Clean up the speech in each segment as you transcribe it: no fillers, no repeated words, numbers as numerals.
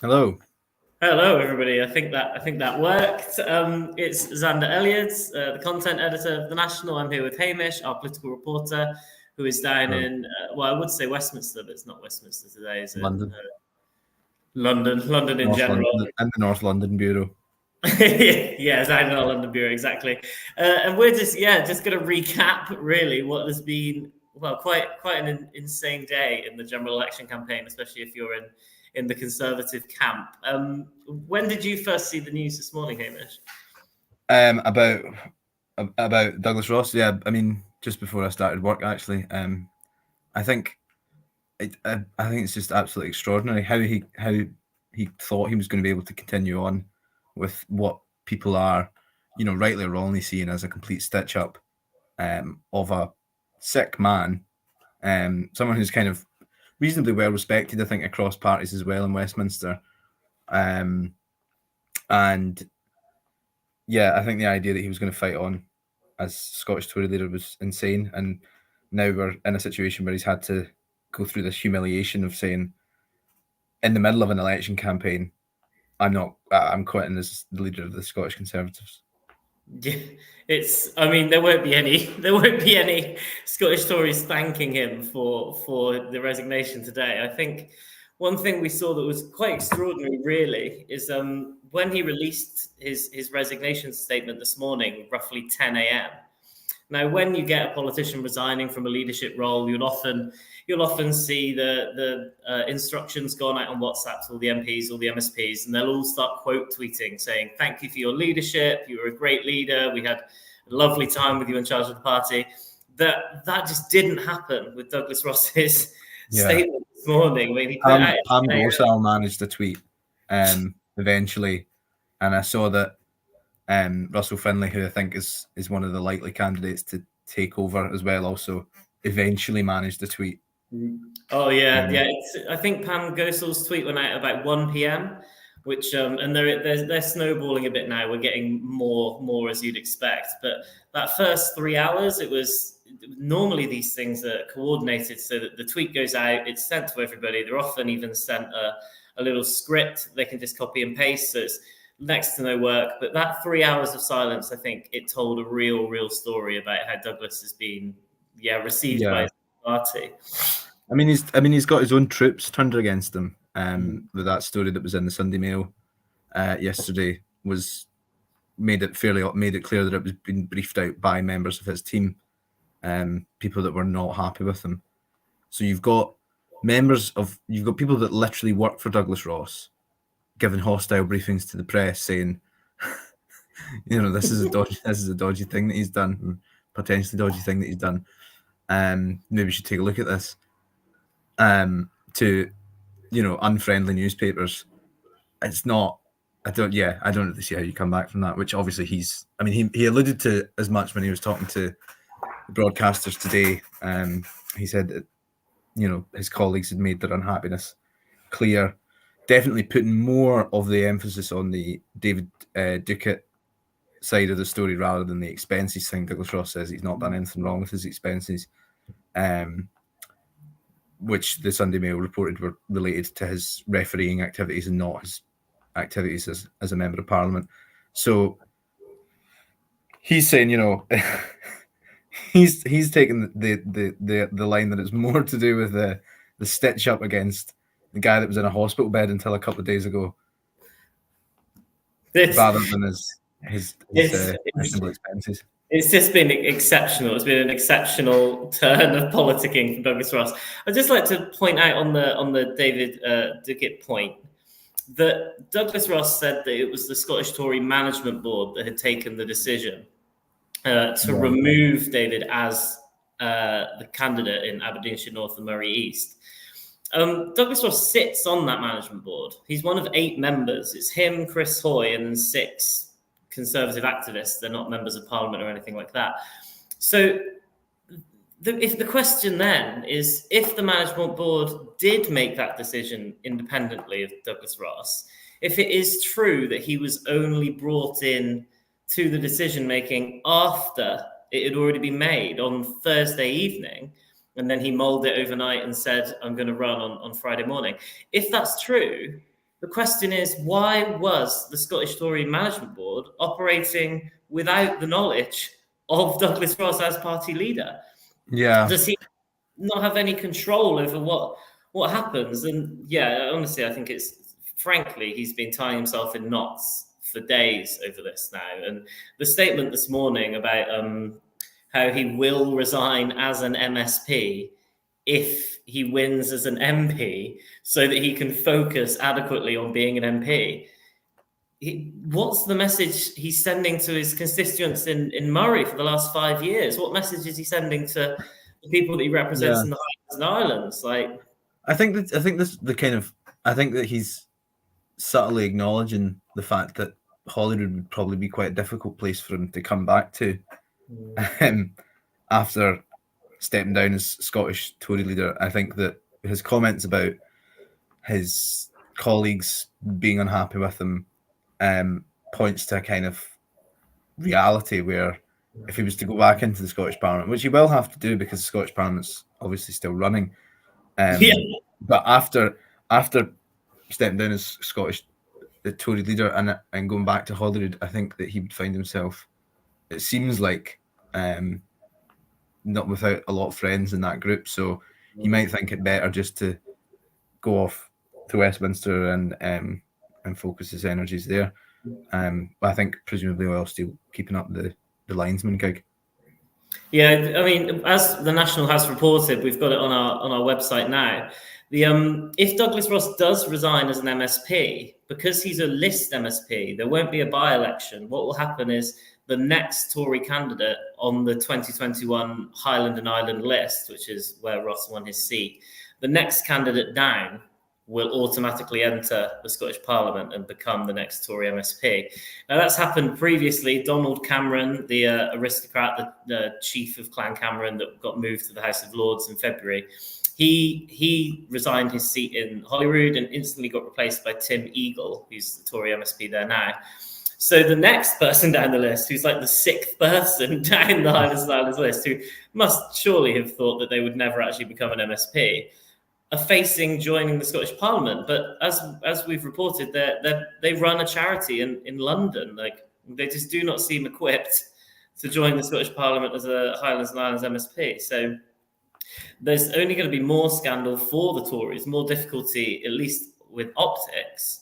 Hello. Hello, everybody. I think that worked. It's Xander Elliott, the content editor of The National. I'm here with Hamish, our political reporter, who is down Hello. in, well, I would say Westminster, but it's not Westminster today, is it? London. London in North general. London and the North London Bureau. Yeah, down in our London Bureau, exactly. And we're just going to recap really what has been, well, quite an insane day in the general election campaign, especially if you're in the Conservative camp. When did you first see the news this morning, Hamish? About Douglas Ross. Yeah, I mean, just before I started work, actually. I think I think it's just absolutely extraordinary how he thought he was going to be able to continue on with what people are, rightly or wrongly seeing as a complete stitch up of a sick man, someone who's kind of reasonably well respected, I think, across parties as well in Westminster. And yeah, I think the idea that he was going to fight on as Scottish Tory leader was insane. And now we're in a situation where he's had to go through this humiliation of saying, in the middle of an election campaign, I'm quitting as the leader of the Scottish Conservatives. Yeah, I mean, there won't be any Scottish Tories thanking him for the resignation today. I think one thing we saw that was quite extraordinary, really, is when he released his resignation statement this morning, roughly 10 a.m. Now, when you get a politician resigning from a leadership role, you'll often see the instructions gone out on WhatsApp to all the MPs, all the MSPs, and they'll all start quote tweeting saying, "Thank you for your leadership. You were a great leader. We had a lovely time with you in charge of the party." That just didn't happen with Douglas Ross's statement this morning. I mean, he put out Pam Gosal managed to tweet eventually, and I saw that Russell Finlay, who I think is one of the likely candidates to take over as well, also eventually managed to tweet. Oh yeah. I think Pam Gosal's tweet went out about 1 p.m., which and they're snowballing a bit now. We're getting more as you'd expect, but that first 3 hours, it was normally these things are coordinated so that the tweet goes out, it's sent to everybody. They're often even sent a little script they can just copy and paste. So it's next to no work. But that 3 hours of silence, I think it told a real story about how Douglas has been received by his party. I mean, he's got his own troops turned against him. With that story that was in the Sunday Mail yesterday made it clear that it was being briefed out by members of his team, people that were not happy with him. So you've got people that literally work for Douglas Ross giving hostile briefings to the press saying, this is a dodgy thing that he's done, potentially dodgy thing that he's done. Maybe we should take a look at this. To unfriendly newspapers. It's not. I don't really see how you come back from that. Which obviously he alluded to as much when he was talking to the broadcasters today. He said that his colleagues had made their unhappiness clear, definitely putting more of the emphasis on the David Duckett side of the story rather than the expenses thing. Douglas Ross says he's not done anything wrong with his expenses, which the Sunday Mail reported were related to his refereeing activities and not his activities as a member of Parliament. So he's saying, he's taken the line that it's more to do with the stitch up against the guy that was in a hospital bed until a couple of days ago, rather than his reasonable expenses. It's just been exceptional. It's been an exceptional turn of politicking from Douglas Ross. I'd just like to point out on the David Duckett point that Douglas Ross said that it was the Scottish Tory Management Board that had taken the decision to remove David as the candidate in Aberdeenshire North and Murray East. Douglas Ross sits on that management board. He's one of 8 members. It's him, Chris Hoy, and then 6 Conservative activists. They're not members of Parliament or anything like that. So if the question then is, if the management board did make that decision independently of Douglas Ross, if it is true that he was only brought in to the decision making after it had already been made on Thursday evening, and then he mulled it overnight and said, "I'm going to run on Friday morning." If that's true, The question is, why was the Scottish Tory Management Board operating without the knowledge of Douglas Ross as party leader? Yeah. Does he not have any control over what happens? And yeah, honestly, I think frankly, he's been tying himself in knots for days over this now. And the statement this morning about how he will resign as an MSP if he wins as an MP so that he can focus adequately on being an MP. What's the message he's sending to his constituents in Murray for the last 5 years? What message is he sending to the people that he represents in the Highlands and Islands? I think that he's subtly acknowledging the fact that Holyrood would probably be quite a difficult place for him to come back to after stepping down as Scottish Tory leader. I think that his comments about his colleagues being unhappy with him points to a kind of reality where if he was to go back into the Scottish Parliament, which he will have to do because the Scottish Parliament's obviously still running, but after stepping down as Scottish Tory leader and going back to Holyrood, I think that he would find himself, it seems like, not without a lot of friends in that group. So he might think it better just to go off to Westminster and focus his energies there. But I think presumably while still keeping up the linesman gig. Yeah, I mean, as the National has reported, we've got it on our website now. If Douglas Ross does resign as an MSP, because he's a list MSP, there won't be a by-election. What will happen is the next Tory candidate on the 2021 Highland and Island list, which is where Ross won his seat, the next candidate down will automatically enter the Scottish Parliament and become the next Tory MSP. Now, that's happened previously. Donald Cameron, the aristocrat, the chief of Clan Cameron that got moved to the House of Lords in February, he resigned his seat in Holyrood and instantly got replaced by Tim Eagle, who's the Tory MSP there now. So the next person down the list, who's like the sixth person down the Highlands and Islands list, who must surely have thought that they would never actually become an MSP, are facing joining the Scottish Parliament. But as we've reported, they run a charity in London. Like, they just do not seem equipped to join the Scottish Parliament as a Highlands and Islands MSP. So there's only going to be more scandal for the Tories, more difficulty, at least with optics,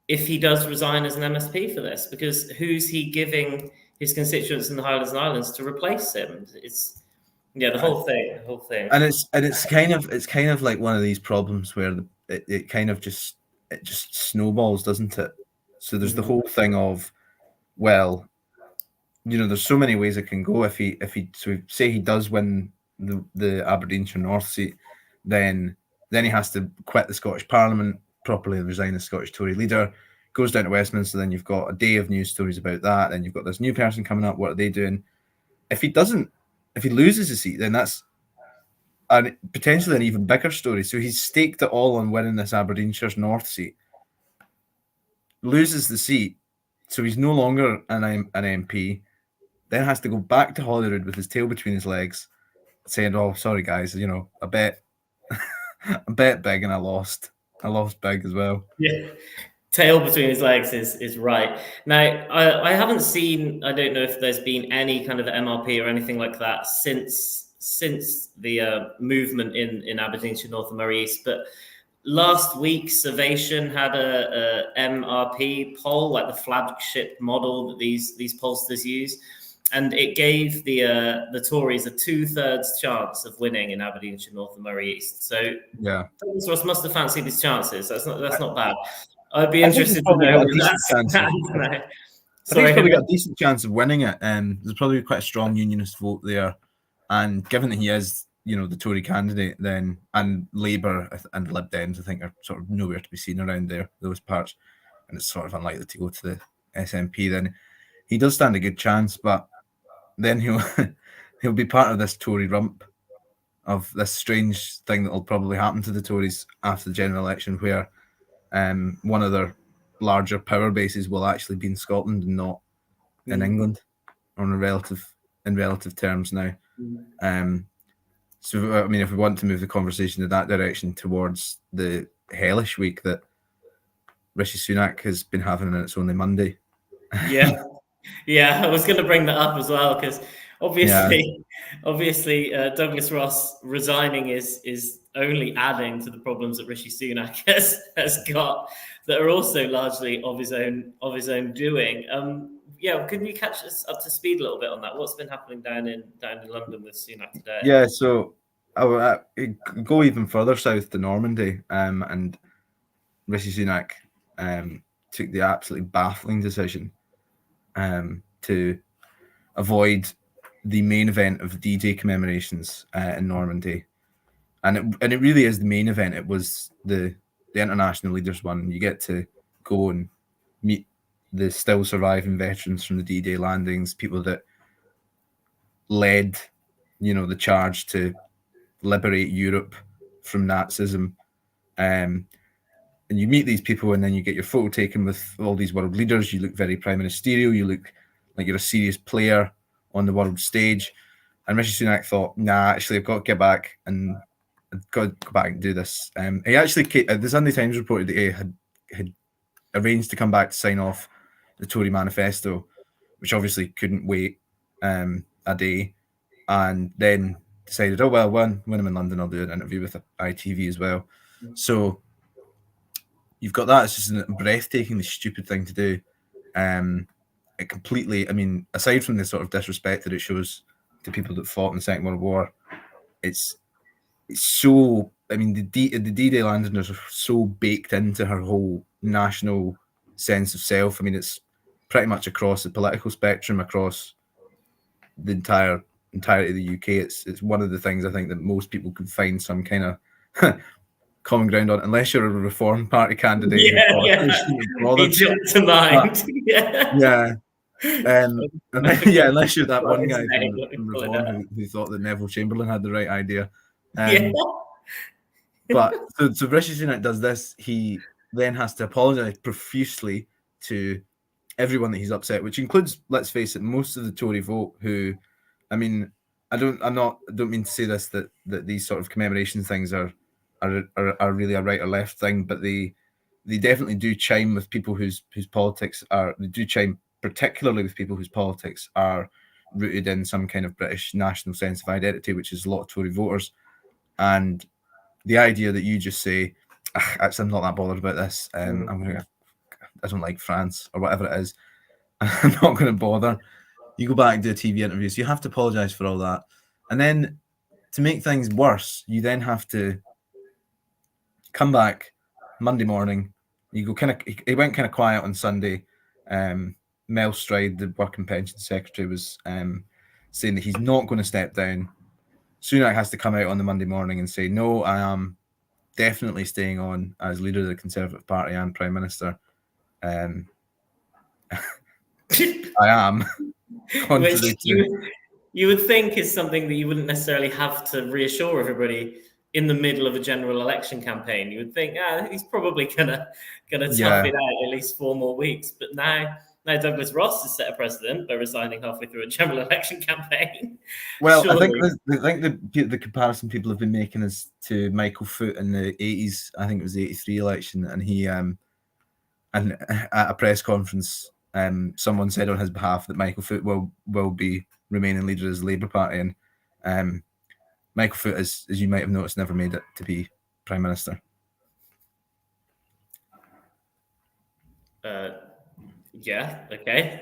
if he does resign as an MSP for this, because who's he giving his constituents in the Highlands and Islands to replace him? It's the whole thing. And it's kind of like one of these problems where it kind of just snowballs, doesn't it? So there's the whole thing of, well, there's so many ways it can go. If he so say he does win the Aberdeenshire North seat, then he has to quit the Scottish Parliament, properly resign as Scottish Tory leader, goes down to Westminster. Then you've got a day of news stories about that. Then you've got this new person coming up. What are they doing? If he loses the seat, then that's potentially an even bigger story. So he's staked it all on winning this Aberdeenshire North seat, loses the seat, so he's no longer an MP, then has to go back to Holyrood with his tail between his legs, saying, "Oh, sorry guys, I bet big and I lost big as well." Yeah. Tail between his legs is right. Now, I haven't seen, I don't know if there's been any kind of MRP or anything like that since the movement in Aberdeenshire North and Murray East, but last week Survation had a MRP poll, like the flagship model that these pollsters use, and it gave the Tories a 2/3 chance of winning in Aberdeenshire North and Murray East. So yeah, Douglas Ross must have fancied his chances. That's not bad. I'd be interested to know. I think he's probably got a decent chance of winning it. There's probably quite a strong unionist vote there, and given that he is, the Tory candidate, then and Labour and Lib Dems, I think, are sort of nowhere to be seen around there, those parts, and it's sort of unlikely to go to the SNP. Then he does stand a good chance, but then he'll be part of this Tory rump, of this strange thing that will probably happen to the Tories after the general election, where one of their larger power bases will actually be in Scotland and not in England in relative terms now. So, I mean, if we want to move the conversation in that direction towards the hellish week that Rishi Sunak has been having, and it's only Monday. Yeah. Yeah, I was going to bring that up as well because obviously, Douglas Ross resigning is only adding to the problems that Rishi Sunak has got that are also largely of his own doing. Yeah, can you catch us up to speed a little bit on that? What's been happening down in London with Sunak today? Yeah, so I go even further south to Normandy, and Rishi Sunak took the absolutely baffling decision to avoid the main event of the D-Day commemorations in Normandy, and it really is the main event. It was the international leaders one. You get to go and meet the still surviving veterans from the D-Day landings, people that led, the charge to liberate Europe from Nazism. And you meet these people, and then you get your photo taken with all these world leaders. You look very prime ministerial. You look like you're a serious player on the world stage. And Rishi Sunak thought, nah, actually, I've got to get back and I've got to go back and do this. He actually, the Sunday Times reported that he had arranged to come back to sign off the Tory manifesto, which obviously couldn't wait a day, and then decided, oh, well, when I'm in London, I'll do an interview with ITV as well. So you've got that. It's just a breathtakingly stupid thing to do. It completely, I mean, aside from the sort of disrespect that it shows to people that fought in the Second World War, it's so, I mean, the D-Day Londoners are so baked into her whole national sense of self. I mean, it's pretty much across the political spectrum, across the entirety of the UK. It's one of the things I think that most people could find some kind of common ground on, unless you're a Reform Party candidate. He jumped to mind. Yeah. Unless you're that one guy from Reform who thought that Neville Chamberlain had the right idea. But so Rishi Sunak does this. He then has to apologise profusely to everyone that he's upset, which includes, let's face it, most of the Tory vote. Who, I mean, I don't mean to say this that these sort of commemoration things are really a right or left thing, but they definitely do chime with people whose politics are. They do chime particularly with people whose politics are rooted in some kind of British national sense of identity, which is a lot of Tory voters. And the idea that you just say, actually, I'm not that bothered about this. I don't like France or whatever it is. I'm not going to bother. You go back and do a TV interview, so you have to apologise for all that. And then to make things worse, you then have to come back Monday morning. You go he went kind of quiet on Sunday. Mel Stride, the Work and Pension Secretary, was saying that he's not going to step down. Sunak has to come out on the Monday morning and say, no, I am definitely staying on as leader of the Conservative Party and Prime Minister. I am. Which you would think is something that you wouldn't necessarily have to reassure everybody in the middle of a general election campaign. You would think, he's probably gonna tough it out at least 4 more weeks. But now Douglas Ross has set a precedent by resigning halfway through a general election campaign. Well, surely. I think the comparison people have been making is to Michael Foot in the 80s. I think it was the 83 election, and he and at a press conference, someone said on his behalf that Michael Foot will be remaining leader of the Labour Party, and Michael Foot, as you might have noticed, never made it to be Prime Minister. Yeah, okay.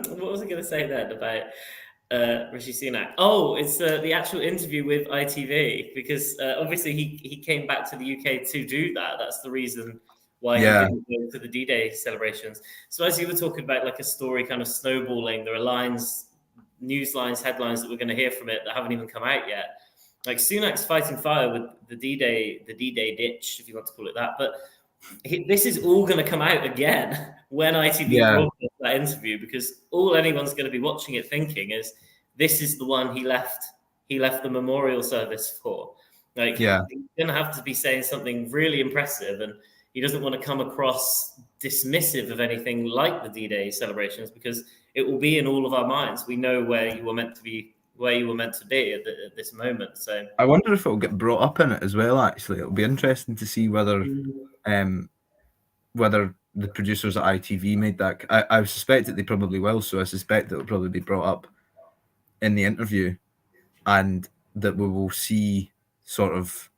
What was I going to say then about Rishi Sunak? Oh, it's the actual interview with ITV, because obviously he came back to the UK to do that. That's the reason why he didn't go to the D-Day celebrations. So as you were talking about, like a story kind of snowballing, there are news lines, headlines that we're going to hear from it that haven't even come out yet. Like Sunak's fighting fire with the D-Day ditch, if you want to call it that. But this is all going to come out again when ITV broadcasts that interview, because all anyone's going to be watching it thinking is this is the one he left the memorial service for. Like, he's going to have to be saying something really impressive, and he doesn't want to come across dismissive of anything like the D-Day celebrations, because it will be in all of our minds. We know where you were meant to be where you were meant to be at this moment. So I wonder if it'll get brought up in it as well. Actually, it'll be interesting to see whether the producers at ITV made that. I suspect that they probably will. So I suspect it'll probably be brought up in the interview, and that we will see sort of,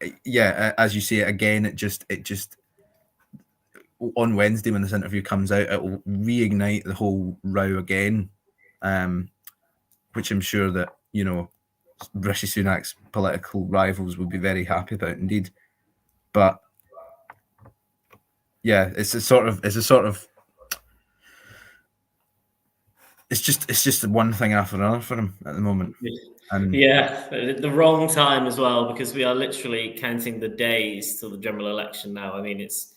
as you say it again. It just on Wednesday when this interview comes out, it will reignite the whole row again, which I'm sure that Rishi Sunak's political rivals will be very happy about indeed. But yeah, it's just one thing after another for him at the moment. And yeah, the wrong time as well, because we are literally counting the days till the general election now. I mean, it's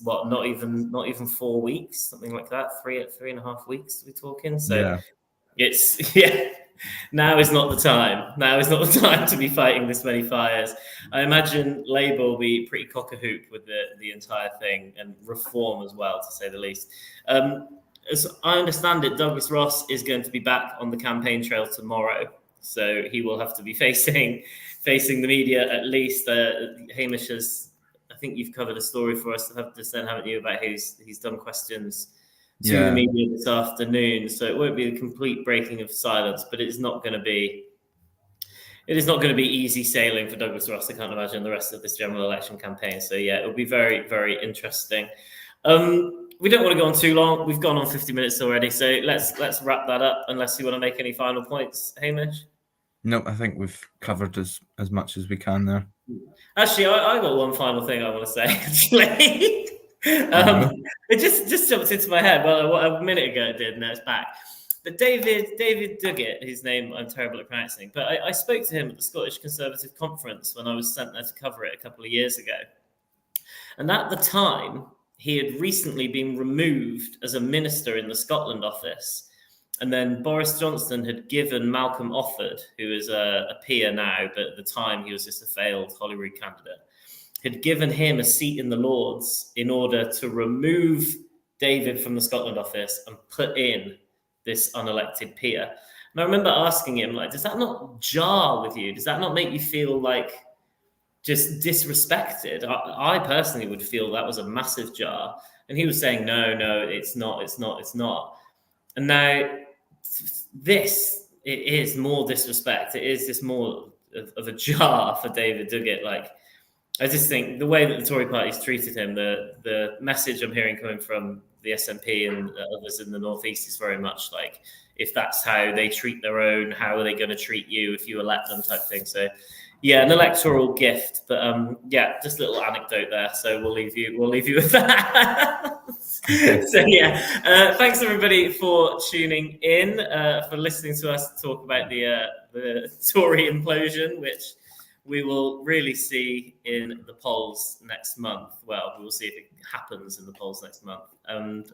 what, not even 4 weeks, something like that, 3.5 weeks we're talking. So yeah. It's now is not the time. Now is not the time to be fighting this many fires. I imagine Labour will be pretty cock-a-hoop with the entire thing, and Reform as well, to say the least. As I understand it, Douglas Ross is going to be back on the campaign trail tomorrow, so he will have to be facing the media at least. Hamish has, I think you've covered a story for us just then, haven't you, about he's done questions to the media this afternoon, so it won't be a complete breaking of silence, but it is not going to be easy sailing for Douglas Ross. I can't imagine the rest of this general election campaign. So yeah, it will be very, very interesting. We don't want to go on too long. We've gone on 50 minutes already, so let's wrap that up. Unless you want to make any final points, Hamish. No, I think we've covered as much as we can there. Actually, I got one final thing I want to say. Actually. It just jumped into my head. Well, a minute ago it did, now it's back. But David Duguid, his name I'm terrible at pronouncing, but I spoke to him at the Scottish Conservative Conference when I was sent there to cover it a couple of years ago. And at the time, he had recently been removed as a minister in the Scotland office. And then Boris Johnson had given Malcolm Offord, who is a peer now, but at the time he was just a failed Holyrood candidate, had given him a seat in the Lords in order to remove David from the Scotland office and put in this unelected peer. And I remember asking him, does that not jar with you? Does that not make you feel like just disrespected? I personally would feel that was a massive jar. And he was saying, no, it's not. And now it is more disrespect. It is just more of a jar for David Duguid. I just think the way that the Tory party's treated him, the message I'm hearing coming from the SNP and others in the Northeast is very much like, if that's how they treat their own, how are they going to treat you if you elect them, type thing. So, yeah, an electoral gift. But just a little anecdote there. So we'll leave you with that. So thanks everybody for tuning in, for listening to us talk about the Tory implosion, which we will really see in the polls next month. Well, we will see if it happens in the polls next month. And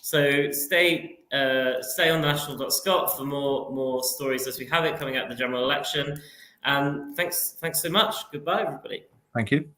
so stay on national.scot for more stories as we have it coming out of the general election. And thanks so much. Goodbye, everybody. Thank you.